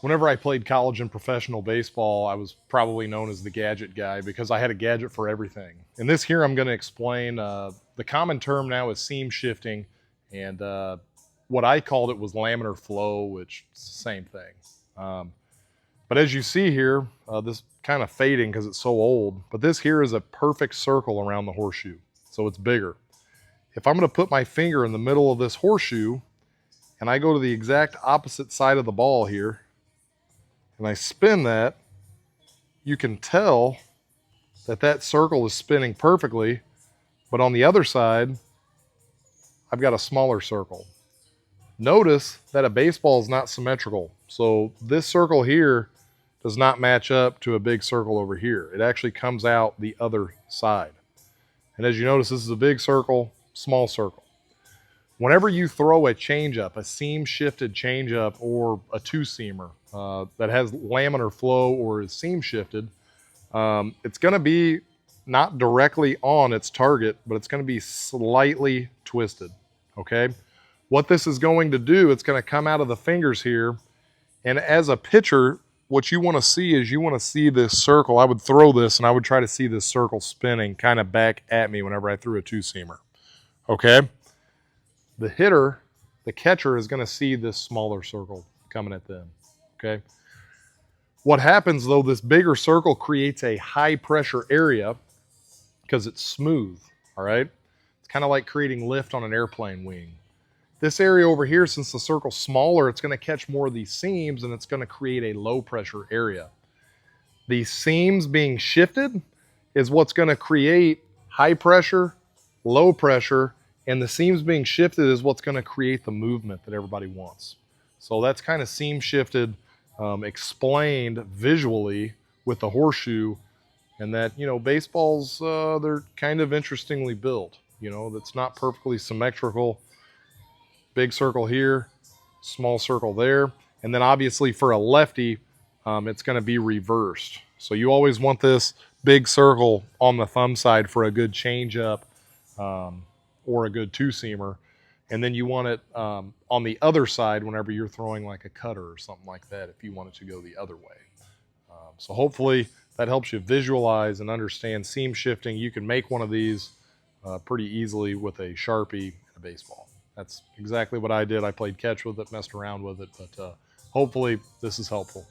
Whenever I played college and professional baseball, I was probably known as the gadget guy because I had a gadget for everything. In this here, I'm going to explain the common term now is seam shifting, and what I called it was laminar flow, which is the same thing. Um, but as you see here, this kind of fading because it's so old, but this here is a perfect circle around the horseshoe, so it's bigger. If I'm going to put my finger in the middle of this horseshoe and I go to the exact opposite side of the ball here, and I spin that, you can tell that that circle is spinning perfectly, but on the other side, I've got a smaller circle. Notice that a baseball is not symmetrical. So this circle here does not match up to a big circle over here. It actually comes out the other side. And as you notice, this is a big circle, small circle. Whenever you throw a changeup, a seam shifted changeup or a two-seamer that has laminar flow or is seam shifted, it's going to be not directly on its target, but it's going to be slightly twisted, okay? What this is going to do, it's going to come out of the fingers here, and as a pitcher, what you want to see is you want to see this circle. I would throw this, and I would try to see this circle spinning kind of back at me whenever I threw a two-seamer, okay? The hitter, the catcher, is going to see this smaller circle coming at them, okay? What happens, though, this bigger circle creates a high-pressure area because it's smooth, all right? It's kind of like creating lift on an airplane wing. This area over here, since the circle's smaller, it's going to catch more of these seams, and it's going to create a low-pressure area. These seams being shifted is what's going to create high pressure, low pressure, and the seams being shifted is what's going to create the movement that everybody wants. So that's kind of seam shifted, explained visually with the horseshoe, and that, you know, baseballs, they're kind of interestingly built. You know, that's not perfectly symmetrical. Big circle here, small circle there. And then obviously for a lefty, it's going to be reversed. So you always want this big circle on the thumb side for a good changeup or a good two-seamer. And then you want it on the other side whenever you're throwing like a cutter or something like that if you want it to go the other way. So hopefully that helps you visualize and understand seam shifting. You can make one of these pretty easily with a Sharpie and a baseball. That's exactly what I did. I played catch with it, messed around with it, but hopefully this is helpful.